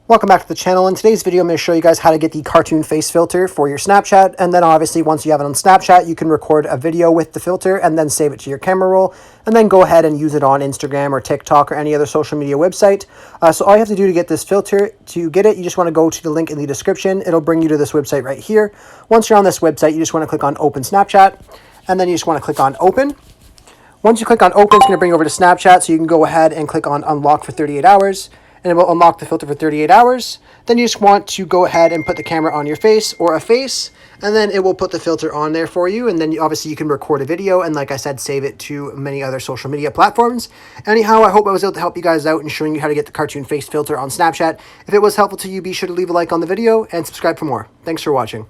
Welcome back to the channel. In today's video, I'm going to show you guys how to get the cartoon face filter for your Snapchat. And then obviously once you have it on Snapchat, you can record a video with the filter and then save it to your camera roll and then go ahead and use it on Instagram or TikTok or any other social media website. So all you have to do to get this filter, to get it, you just want to go to the link in the description. It'll bring you to this website right here. Once you're on this website, you just want to click on Open Snapchat and then you just want to click on Open. Once you click on Open, it's going to bring you over to Snapchat, so you can go ahead and click on Unlock for 38 hours. And it will unlock the filter for 38 hours. Then you just want to go ahead and put the camera on your face or a face, and then it will put the filter on there for you. And then obviously you can record a video and, like I said, save it to many other social media platforms. Anyhow, I hope I was able to help you guys out in showing you how to get the cartoon face filter on Snapchat. If it was helpful to you, be sure to leave a like on the video and subscribe for more. Thanks for watching.